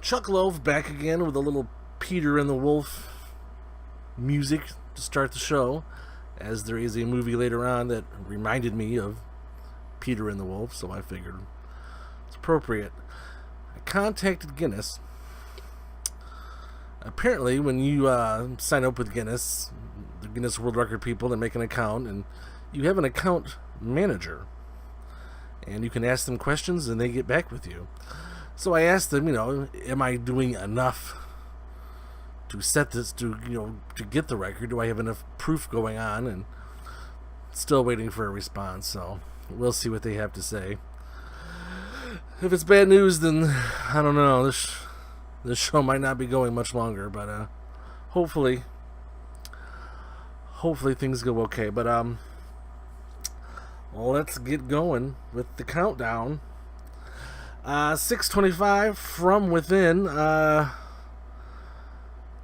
Chuck Loaf back again with a little Peter and the Wolf music to start the show, as there is a movie later on that reminded me of Peter and the Wolf, so I figured it's appropriate. I contacted Guinness. Apparently, when you sign up with Guinness, the Guinness World Record people, they make an account, and you have an account manager. And you can ask them questions, and they get back with you. So I asked them, am I doing enough to set this, to get the record? Do I have enough proof going on? And still waiting for a response, so we'll see what they have to say. If it's bad news, then I don't know. This show might not be going much longer, but hopefully things go okay. But let's get going with the countdown. 6:25 From Within.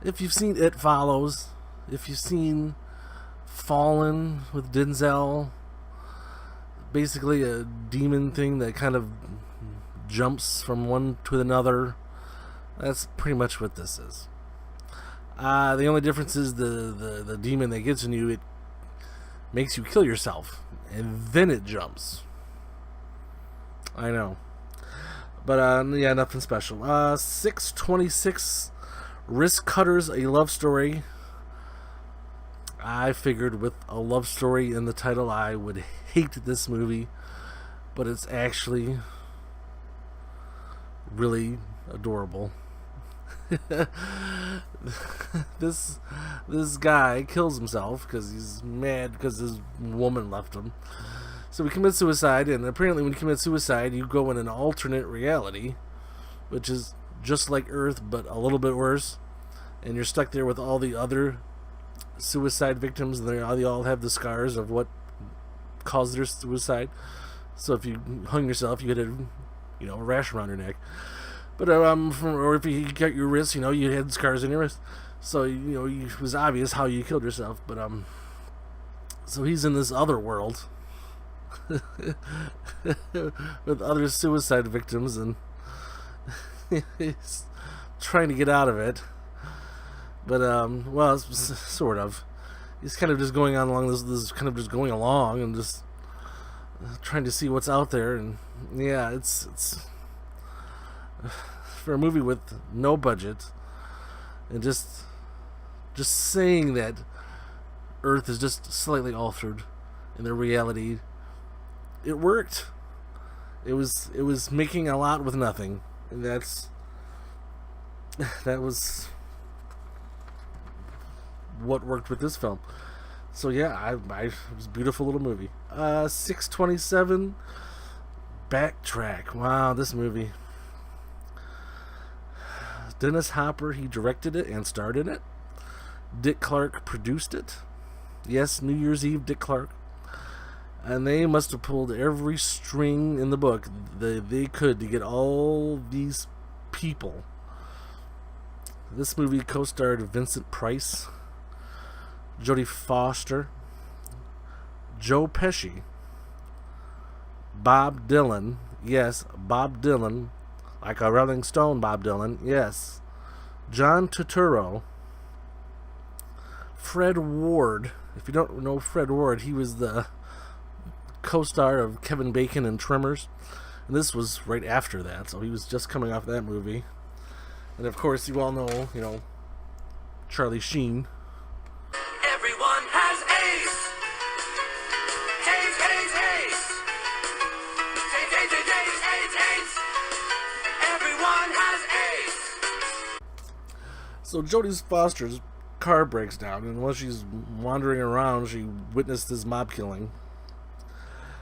If you've seen It Follows, if you've seen Fallen with Denzel, basically a demon thing that kind of jumps from one to another, that's pretty much what this is. The only difference is the demon that gets in you, it makes you kill yourself, and then it jumps. I know. But, yeah, nothing special. 6:26, Risk Cutters, a love story. I figured with a love story in the title, I would hate this movie. But it's actually really adorable. This guy kills himself because he's mad because his woman left him. So he commits suicide, and apparently when you commit suicide, you go in an alternate reality, which is just like Earth, but a little bit worse. And you're stuck there with all the other suicide victims, and they all have the scars of what caused their suicide. So if you hung yourself, you had a rash around your neck. But or if you cut your wrist, you had scars in your wrist. So it was obvious how you killed yourself. But so he's in this other world with other suicide victims, and he's trying to get out of it. But well, sort of. He's kind of just going on along this kind of just going along and just trying to see what's out there. And yeah, it's for a movie with no budget and just saying that Earth is just slightly altered in their reality. It worked. It was making a lot with nothing, and that was what worked with this film. So yeah, it was a beautiful little movie. 6:27, Backtrack. Wow, this movie. Dennis Hopper, he directed it and starred in it. Dick Clark produced it. Yes, New Year's Eve, Dick Clark. And they must have pulled every string in the book they could to get all these people. This movie co-starred Vincent Price, Jodie Foster, Joe Pesci, Bob Dylan. Yes, Bob Dylan. Like a Rolling Stone Bob Dylan. Yes. John Turturro. Fred Ward. If you don't know Fred Ward, he was the co-star of Kevin Bacon in Tremors. And this was right after that, so he was just coming off that movie. And of course, you all know, Charlie Sheen. Everyone has Ace! Ace, Ace, Ace! Ace, Ace, Ace, Ace, Ace! Everyone has Ace! So Jodie Foster's car breaks down, and while she's wandering around, she witnessed this mob killing.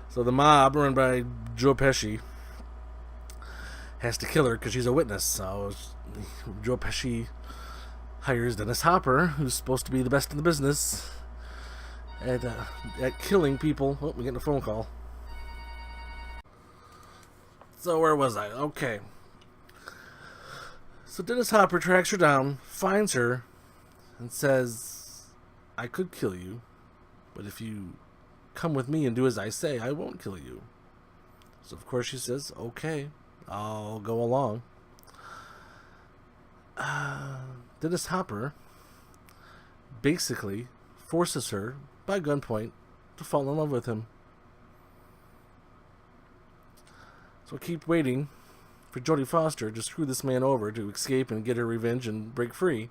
So the mob, run by Joe Pesci, has to kill her because she's a witness. So Joe Pesci hires Dennis Hopper, who's supposed to be the best in the business at killing people. Oh, we're getting a phone call. So where was I? Okay. So Dennis Hopper tracks her down, finds her, and says, I could kill you, but if you come with me and do as I say, I won't kill you. So of course she says, okay, I'll go along. Dennis Hopper basically forces her by gunpoint to fall in love with him. So I keep waiting for Jodie Foster to screw this man over to escape and get her revenge and break free.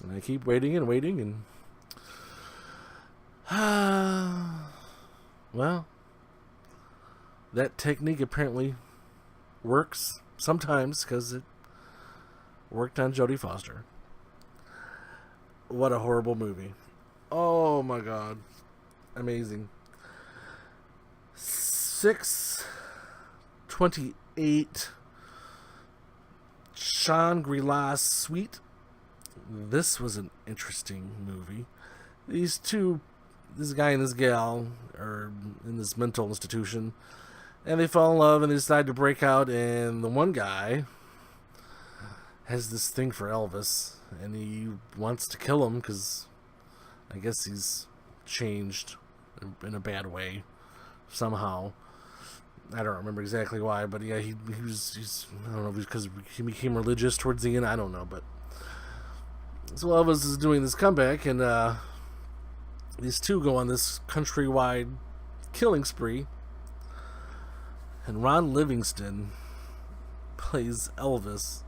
And I keep waiting and waiting and... well, that technique apparently works sometimes because it worked on Jodie Foster. What a horrible movie. Oh my god. Amazing. 6/28 Shangri-La Suite. This was an interesting movie. This guy and this gal are in this mental institution, and they fall in love and they decide to break out, and the one guy has this thing for Elvis, and he wants to kill him because I guess he's changed in a bad way somehow. I don't remember exactly why, but yeah, he's I don't know, because he became religious towards the end, I don't know, but so Elvis is doing this comeback, and these two go on this countrywide killing spree, and Ron Livingston plays Elvis.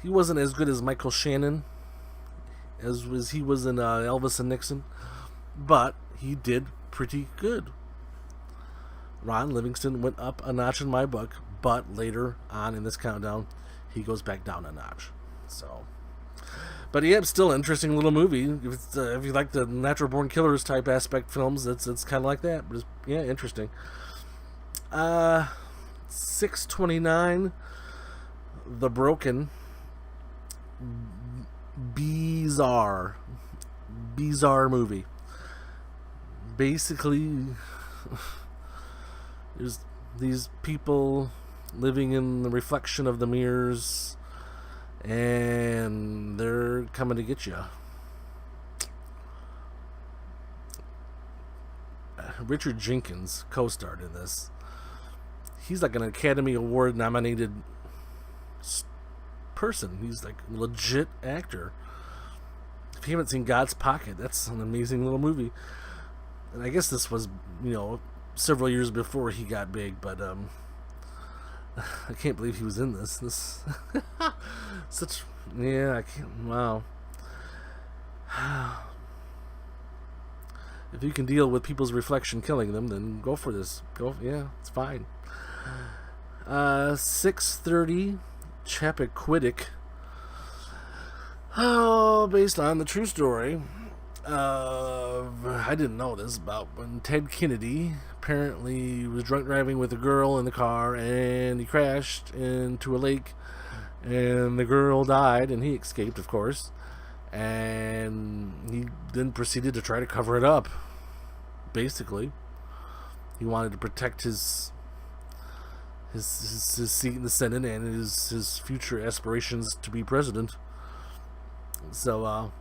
He wasn't as good as Michael Shannon as he was in Elvis and Nixon, but he did pretty good. Ron Livingston went up a notch in my book, but later on in this countdown, he goes back down a notch. So, but yeah, it's still an interesting little movie. If you like the Natural Born Killers type aspect films, it's kind of like that. But it's, yeah, interesting. 6/29, The Broken. Bizarre movie. Basically, there's these people living in the reflection of the mirrors, and they're coming to get you. Richard Jenkins co-starred in this. He's like an Academy Award nominated person. He's like a legit actor. If you haven't seen God's Pocket, that's an amazing little movie. And I guess this was, several years before he got big, but I can't believe he was in this. I can't. Wow. If you can deal with people's reflection killing them, then go for this. Yeah, it's fine. 6/30 Chappaquidick. Oh, based on the true story of, I didn't know this, about when Ted Kennedy apparently was drunk driving with a girl in the car, and he crashed into a lake, and the girl died, and he escaped, of course, and he then proceeded to try to cover it up. Basically, he wanted to protect his seat in the Senate and his future aspirations to be president. So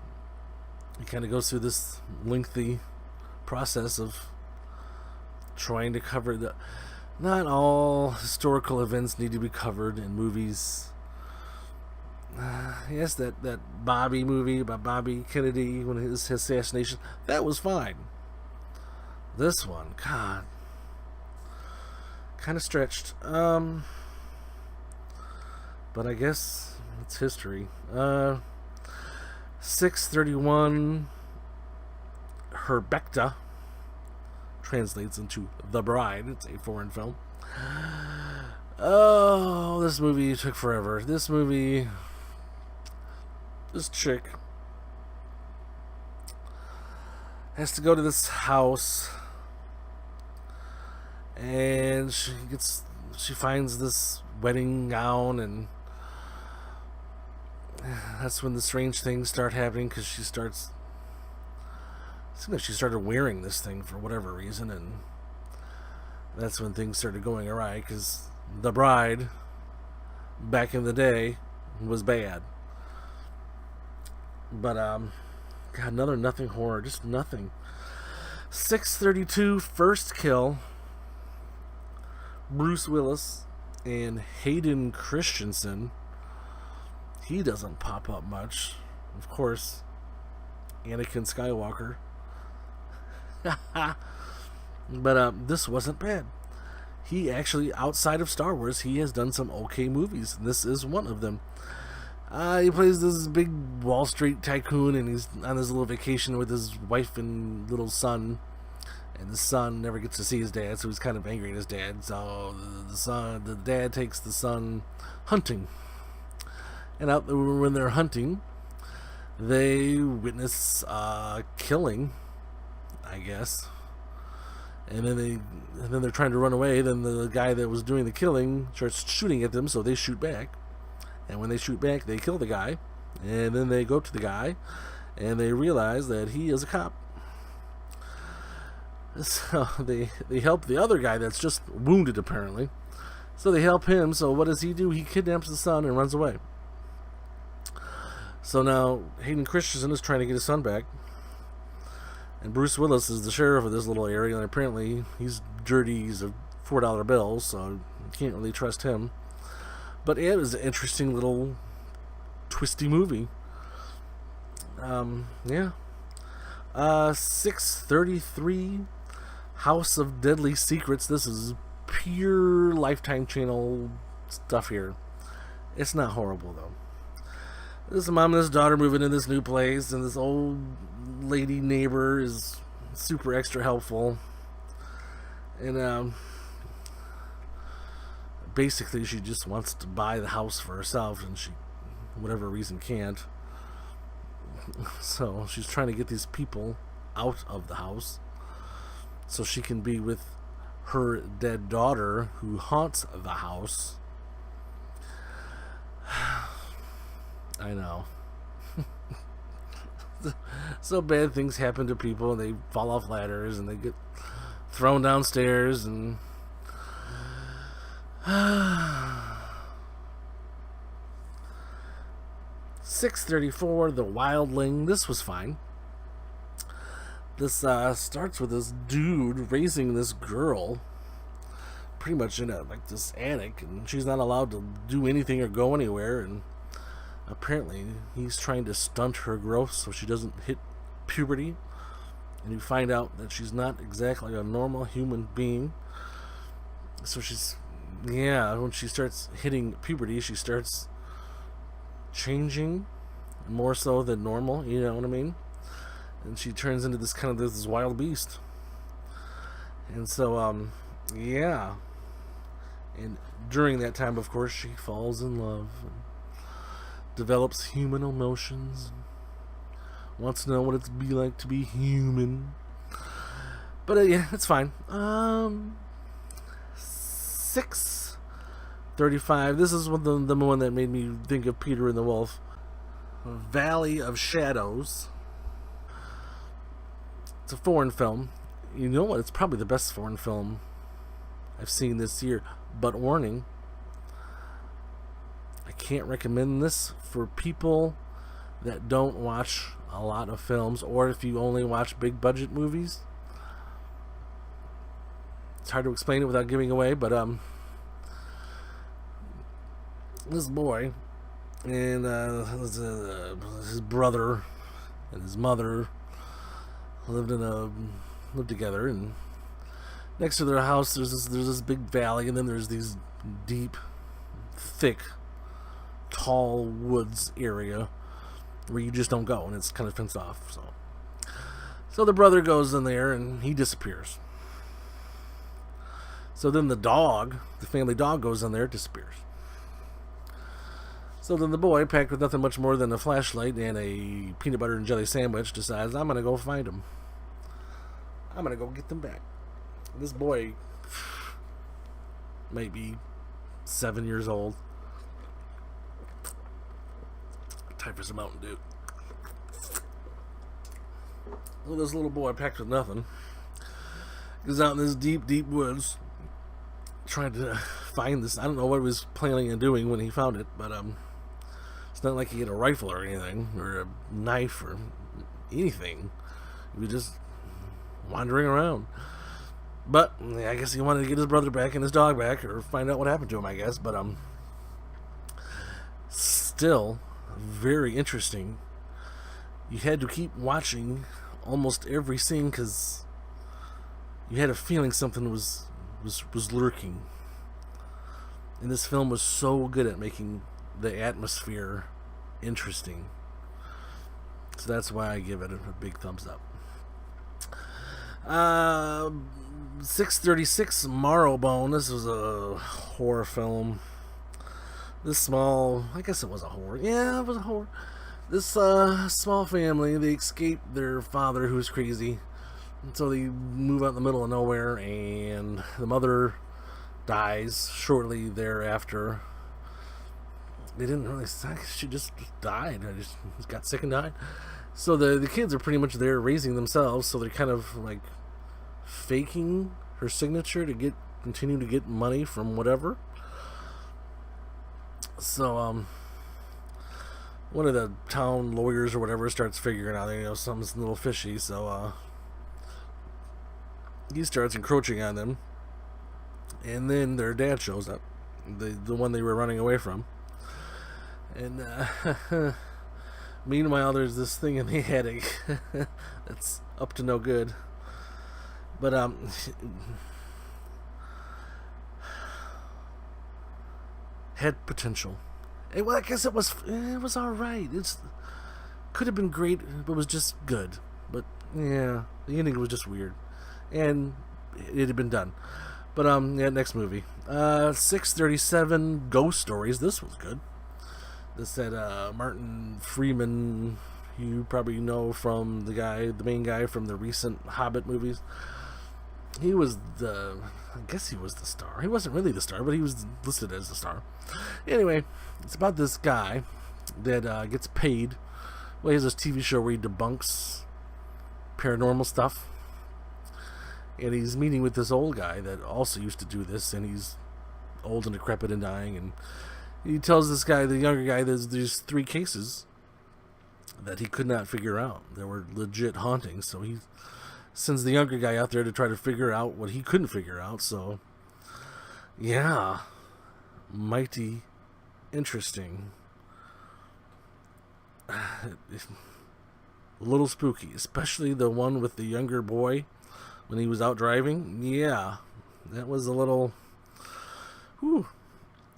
he kind of goes through this lengthy process of trying to cover the... Not all historical events need to be covered in movies. Yes, that Bobby movie about Bobby Kennedy when his assassination, that was fine. This one, God, kind of stretched. But I guess it's history. 6/31 Herbecta translates into The Bride. It's a foreign film. Oh, this movie took forever. This chick has to go to this house, and she finds this wedding gown, and that's when the strange things start happening, because it seems like she started wearing this thing for whatever reason, and that's when things started going awry, because The Bride back in the day was bad. But God, another nothing horror, just nothing. 6/32 First Kill. Bruce Willis And Hayden Christensen, he doesn't pop up much. Of course, Anakin Skywalker. But this wasn't bad. He actually, outside of Star Wars, he has done some okay movies. This is one of them. He plays this big Wall Street tycoon, and he's on his little vacation with his wife and little son. And the son never gets to see his dad, so he's kind of angry at his dad. So the dad takes the son hunting. And out when they're hunting, they witness killing, I guess. And then they're trying to run away. Then the guy that was doing the killing starts shooting at them, so they shoot back. And when they shoot back, they kill the guy. And then they go up to the guy, and they realize that he is a cop. So they help the other guy that's just wounded, apparently. So they help him. So what does he do? He kidnaps the son and runs away. So now Hayden Christensen is trying to get his son back. And Bruce Willis is the sheriff of this little area. And apparently he's dirty. He's a $4 bill. So you can't really trust him. But it was an interesting little twisty movie. Yeah. 633 House of Deadly Secrets. This is pure Lifetime Channel stuff here. It's not horrible, though. This mom and this daughter moving in this new place, and this old lady neighbor is super extra helpful. And basically she just wants to buy the house for herself, and she, whatever reason, can't. So she's trying to get these people out of the house so she can be with her dead daughter who haunts the house. I know. So bad things happen to people, and they fall off ladders and they get thrown downstairs, and 634, The Wildling. This was fine. This starts with this dude raising this girl pretty much in this attic, and she's not allowed to do anything or go anywhere, and apparently he's trying to stunt her growth so she doesn't hit puberty. And you find out that she's not exactly a normal human being. So when she starts hitting puberty, she starts changing more so than normal, you know what I mean? And she turns into this wild beast. And so yeah, and during that time, of course, she falls in love and develops human emotions, wants to know what it's be like to be human. But yeah, it's fine. 635. This is the one that made me think of Peter and the Wolf. Valley of Shadows. It's a foreign film. You know what? It's probably the best foreign film I've seen this year. But warning, I can't recommend this for people that don't watch a lot of films, or if you only watch big budget movies. It's hard to explain it without giving away, but this boy and his brother and his mother lived together, and next to their house there's this big valley, and then there's these deep, thick, tall woods area where you just don't go, and it's kind of fenced off. So the brother goes in there and he disappears. So then the family dog goes in there, disappears. So then the boy, packed with nothing much more than a flashlight and a peanut butter and jelly sandwich, decides, I'm going to go find them. I'm going to go get them back. This boy might be 7 years old. Time for some Mountain Dew. Well, this little boy, packed with nothing, goes out in this deep, deep woods trying to find this. I don't know what he was planning on doing when he found it, but it's not like he had a rifle or anything, or a knife or anything. He was just wandering around. But yeah, I guess he wanted to get his brother back and his dog back, or find out what happened to him, I guess. But still very interesting. You had to keep watching almost every scene because you had a feeling something was lurking. And this film was so good at making the atmosphere interesting. So that's why I give it a big thumbs up. 636 Marrowbone. This was a horror film. This small, I guess it was a horror. Yeah, it was a horror. This small family, they escape their father who's crazy. And so they move out in the middle of nowhere, and the mother dies shortly thereafter. They didn't really say, she just died. I just got sick and died. So the kids are pretty much there raising themselves, so they're kind of like faking her signature to continue to get money from whatever. So one of the town lawyers or whatever starts figuring out something's a little fishy, so he starts encroaching on them, and then their dad shows up, the one they were running away from, and meanwhile there's this thing in the attic that's up to no good, but had potential. Well, I guess it was all right. It could have been great, but it was just good. But yeah, the ending was just weird, and it had been done. But yeah, next movie, 637 Ghost Stories. This was good. This had Martin Freeman. You probably know from the main guy from the recent Hobbit movies. He was I guess he was the star. He wasn't really the star, but he was listed as the star. Anyway, it's about this guy that gets paid. Well, he has this TV show where he debunks paranormal stuff. And he's meeting with this old guy that also used to do this, and he's old and decrepit and dying. And he tells this guy, the younger guy, there's 3 cases that he could not figure out. They were legit hauntings, so he sends the younger guy out there to try to figure out what he couldn't figure out. So yeah, mighty interesting. A little spooky, especially the one with the younger boy when he was out driving. Yeah, that was a little, whew,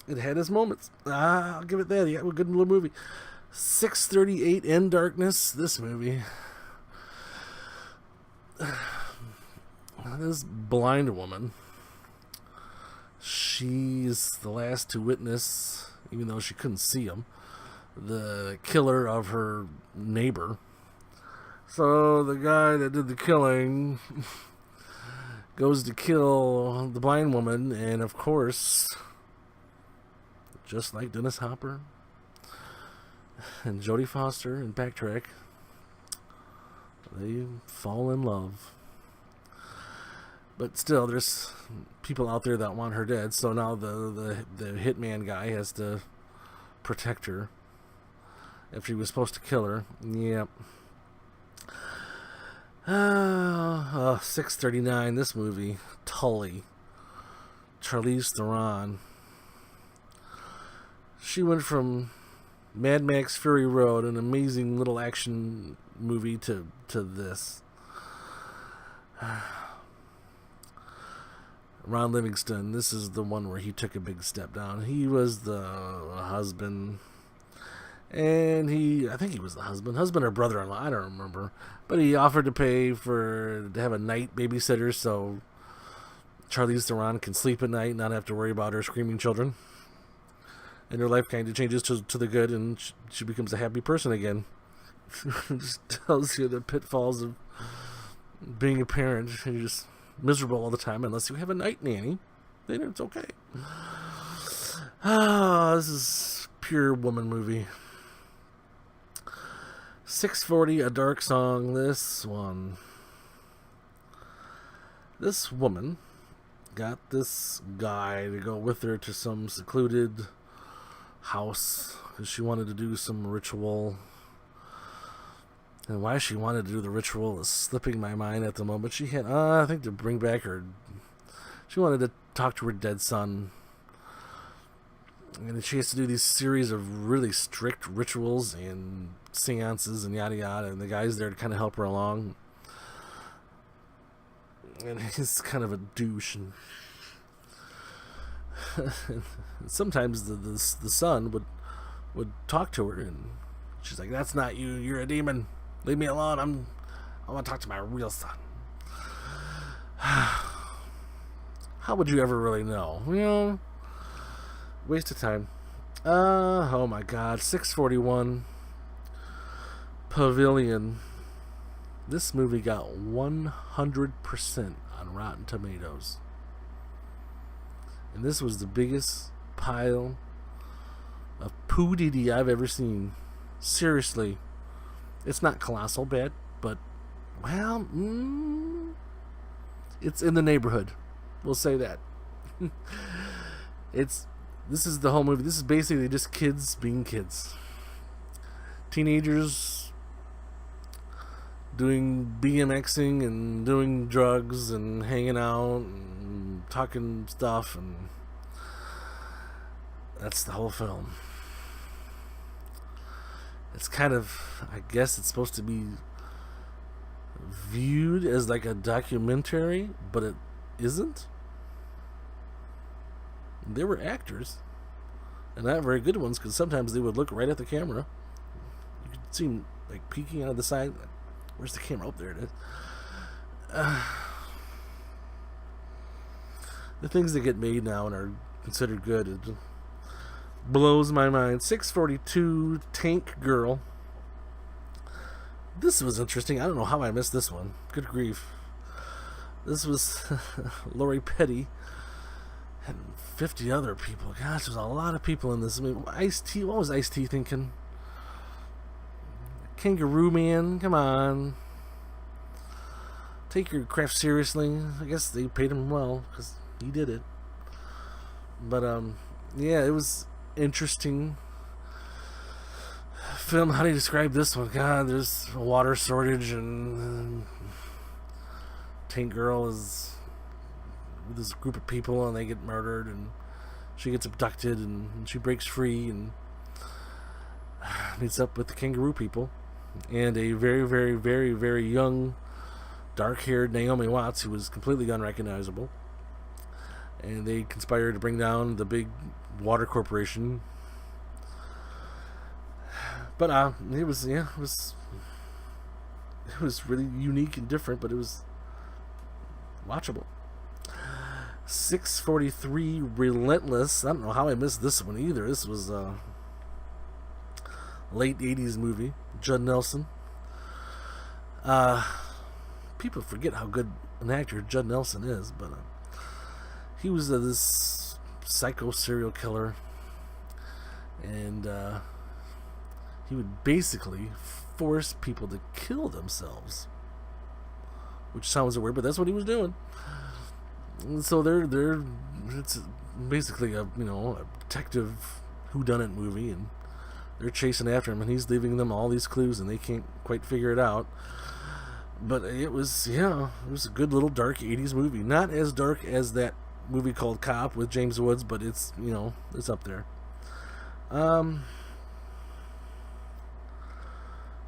it had its moments. I'll give it that. Yeah, a good little movie. 638 In Darkness. This movie, this blind woman, she's the last to witness, even though she couldn't see him, the killer of her neighbor. So the guy that did the killing goes to kill the blind woman, and of course, just like Dennis Hopper and Jodie Foster in Backtrack, they fall in love. But still, there's people out there that want her dead, so now the hitman guy has to protect her if he was supposed to kill her. Yep. 639, this movie, Tully, Charlize Theron. She went from Mad Max Fury Road, an amazing little action movie, to this. Ron Livingston, this is the one where he took a big step down. He was the husband, and I think he was the husband or brother-in-law, I don't remember, but he offered to pay to have a night babysitter so Charlize Theron can sleep at night and not have to worry about her screaming children, and her life kind of changes to the good, and she becomes a happy person again. Just tells you the pitfalls of being a parent. You're just miserable all the time unless you have a night nanny. Then it's okay. This is pure woman movie. 640, A Dark Song. This woman got this guy to go with her to some secluded house because she wanted to do some ritual. And why she wanted to do the ritual is slipping my mind at the moment. She had, I think, to bring back her. She wanted to talk to her dead son. And she has to do these series of really strict rituals and seances and yada yada. And the guy's there to kind of help her along. And he's kind of a douche. And sometimes the son would talk to her, and she's like, "That's not you. You're a demon. Leave me alone. I want to talk to my real son." How would you ever really know? You know, waste of time. Oh my God, 641. Pavilion. This movie got 100% on Rotten Tomatoes. And this was the biggest pile of poo-dee-dee I've ever seen. Seriously. It's not colossal bad, but, well, it's in the neighborhood. We'll say that. This is the whole movie. This is basically just kids being kids. Teenagers doing BMXing and doing drugs and hanging out and talking stuff, and that's the whole film. It's kind of, I guess it's supposed to be viewed as like a documentary, but it isn't. They were actors, and not very good ones, because sometimes they would look right at the camera. You could see them like peeking out of the side. Where's the camera? Oh, there it is. The things that get made now and are considered good, it blows my mind. 642, Tank Girl. This was interesting. I don't know how I missed this one. Good grief. This was Lori Petty and 50 other people. Gosh, there's a lot of people in this. I mean, Ice-T, what was Ice-T thinking? Kangaroo Man, come on. Take your craft seriously. I guess they paid him well, because he did it. But, yeah, it was interesting film. How do you describe this one? God, there's a water shortage, and Tank Girl is with this group of people, and they get murdered, and she gets abducted, and she breaks free, and meets up with the kangaroo people, and a very, very, very, very young, dark-haired Naomi Watts, who was completely unrecognizable. And they conspired to bring down the big water corporation. But it was really unique and different, but it was watchable. 643, Relentless. I don't know how I missed this one either. This was a late 80s movie. Judd Nelson. People forget how good an actor Judd Nelson is, but he was this psycho serial killer, and he would basically force people to kill themselves, which sounds weird, but that's what he was doing. And so it's basically a detective whodunit movie, and they're chasing after him, and he's leaving them all these clues, and they can't quite figure it out. But it was a good little dark 80s movie. Not as dark as that movie called Cop with James Woods, but it's it's up there.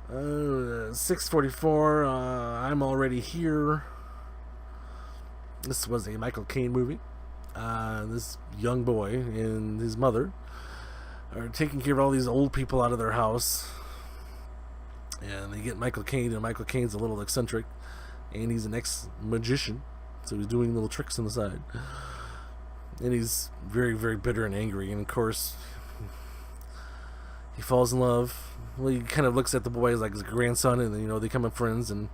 644, I'm Already Here. This was a Michael Caine movie. This young boy and his mother are taking care of all these old people out of their house, and they get Michael Caine, and Michael Caine's a little eccentric, and he's an ex-magician, so he's doing little tricks on the side, and he's very, very bitter and angry, and of course he falls in love. Well, he kind of looks at the boy as like his grandson, and they become friends, and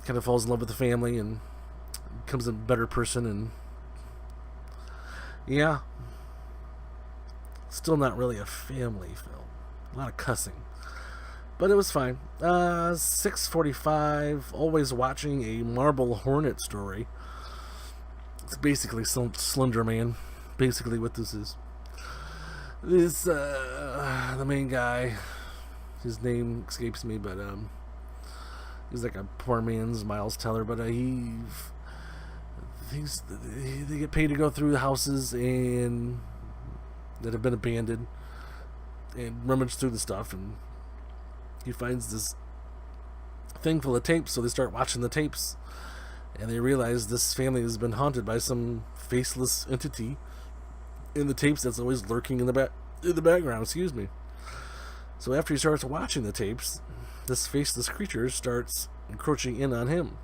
kind of falls in love with the family, and becomes a better person, and yeah, still not really a family film. A lot of cussing, but it was fine. 645, Always Watching, a Marble Hornet story. It's basically Slender Man, basically what this is. This the main guy, his name escapes me, but He's like a poor man's Miles Teller, but they get paid to go through the houses and that have been abandoned and rummage through the stuff, and he finds this thing full of tapes. So they start watching the tapes, and they realize this family has been haunted by some faceless entity in the tapes that's always lurking in the background. Excuse me. So after he starts watching the tapes, this faceless creature starts encroaching in on him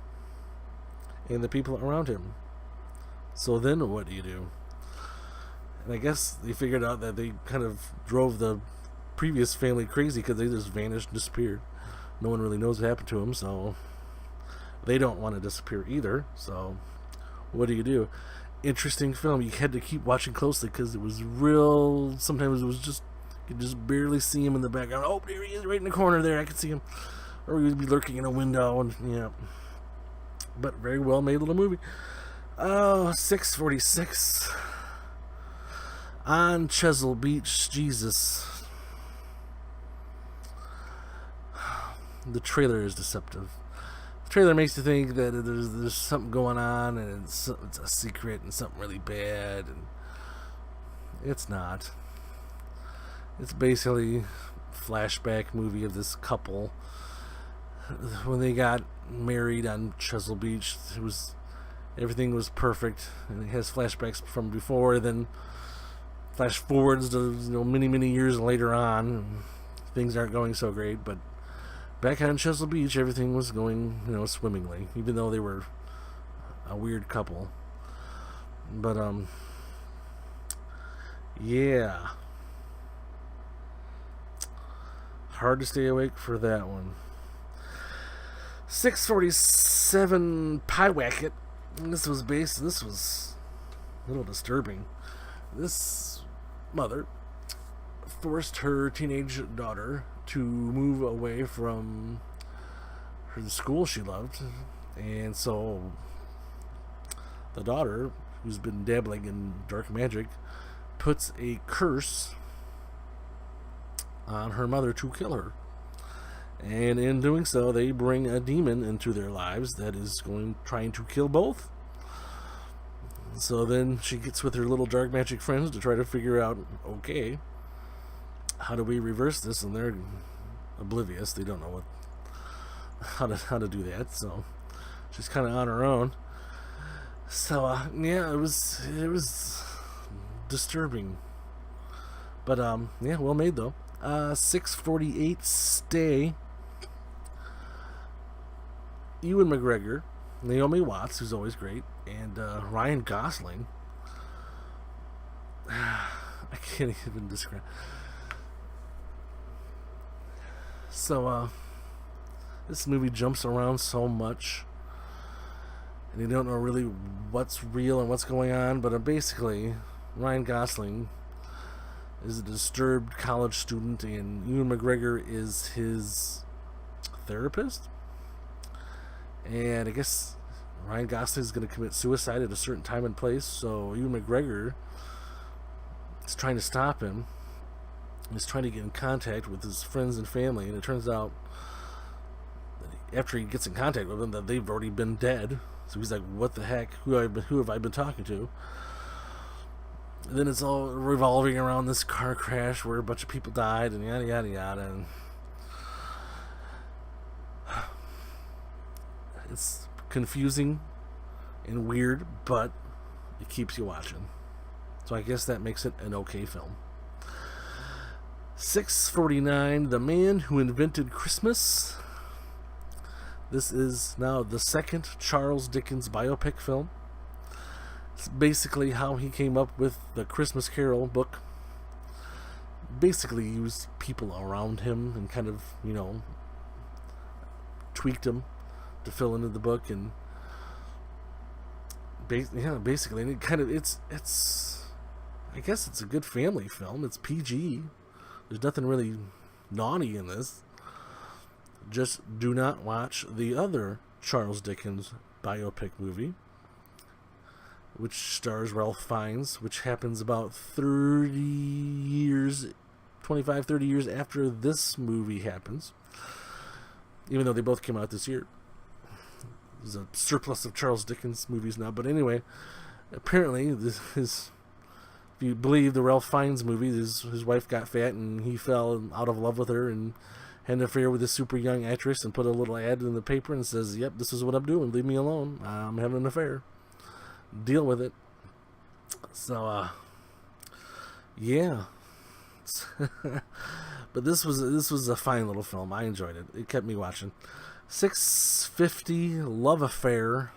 and the people around him. So then what do you do? And I guess they figured out that they kind of drove the previous family crazy because they just vanished and disappeared. No one really knows what happened to them, so they don't want to disappear either. So what do you do? Interesting film. You had to keep watching closely because it was real. Sometimes it was just, you could just barely see him in the background. Oh, there he is, right in the corner there. I can see him. Or he would be lurking in a window, and yeah. But very well made little movie. Oh, 6:46 on Chesil Beach. Jesus. The trailer is deceptive. The trailer makes you think that there's something going on, and it's a secret and something really bad, and it's not. It's basically a flashback movie of this couple when they got married on Chesil Beach. Everything was perfect, and it has flashbacks from before, then flash forwards to many years later on, and things aren't going so great. But back on Chesil Beach, everything was going swimmingly, even though they were a weird couple. But yeah, hard to stay awake for that one. 6:47 Pyewacket. This was a little disturbing. This mother forced her teenage daughter to move away from the school she loved, and so the daughter, who's been dabbling in dark magic, puts a curse on her mother to kill her. And in doing so, they bring a demon into their lives that is trying to kill both. So then she gets with her little dark magic friends to try to figure out, okay, how do we reverse this? And they're oblivious. They don't know how to do that. So she's kind of on her own. So yeah, it was disturbing. But yeah, well made though. 6:48 Stay. Ewan McGregor, Naomi Watts, who's always great, and Ryan Gosling. I can't even describe. So this movie jumps around so much, and you don't know really what's real and what's going on. But basically, Ryan Gosling is a disturbed college student, and Ewan McGregor is his therapist. And I guess Ryan Gosling is going to commit suicide at a certain time and place, so Ewan McGregor is trying to stop him. He's trying to get in contact with his friends and family, and it turns out that after he gets in contact with them, that they've already been dead. So he's like, what the heck? Who have I been talking to? And then it's all revolving around this car crash where a bunch of people died, and yada yada yada. And it's confusing and weird, but it keeps you watching. So I guess that makes it an okay film. 6:49, The Man Who Invented Christmas. This is now the second Charles Dickens biopic film. It's basically how he came up with the Christmas Carol book. Basically used people around him and kind of, tweaked them to fill into the book, and basically, and it kind of it's I guess it's a good family film. It's PG. There's nothing really naughty in this. Just do not watch the other Charles Dickens biopic movie, which stars Ralph Fiennes, which happens about 30 years after this movie happens. even though they both came out this year. There's a surplus of Charles Dickens movies now. But anyway, apparently, if you believe the Ralph Fiennes movie, his wife got fat and he fell out of love with her and had an affair with this super young actress and put a little ad in the paper and says, "Yep, this is what I'm doing. Leave me alone. I'm having an affair. Deal with it." So, yeah. But this was a fine little film. I enjoyed it. It kept me watching. 650, Love Affair,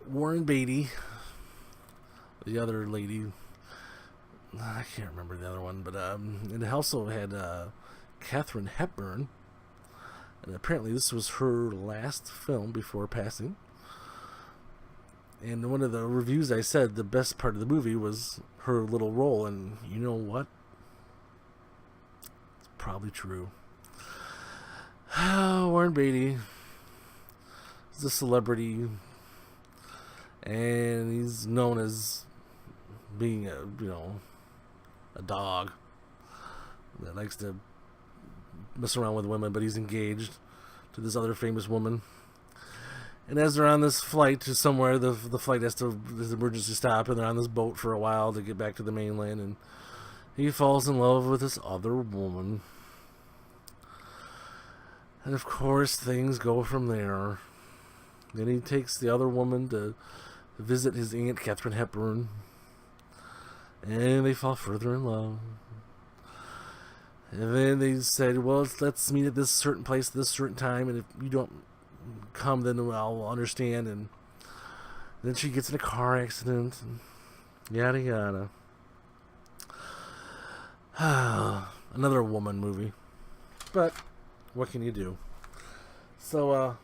Warren Beatty, the other lady, I can't remember the other one, but it also had Katharine Hepburn, and apparently this was her last film before passing. And one of the reviews I said the best part of the movie was her little role, and you know what? It's probably true. Warren Beatty is a celebrity, and he's known as being a dog that likes to mess around with women, but he's engaged to this other famous woman. And as they're on this flight to somewhere, the flight has to emergency stop, and they're on this boat for a while to get back to the mainland, and he falls in love with this other woman. And of course, things go from there. Then he takes the other woman to visit his aunt, Katharine Hepburn, and they fall further in love. And then they said, well, let's meet at this certain place at this certain time, and if you don't come, then I'll understand. And then she gets in a car accident, and yada yada. Another woman movie. But what can you do? So,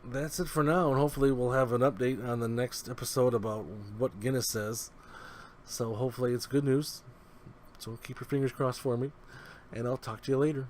that's it for now, and hopefully we'll have an update on the next episode about what Guinness says. So hopefully it's good news. So keep your fingers crossed for me, and I'll talk to you later.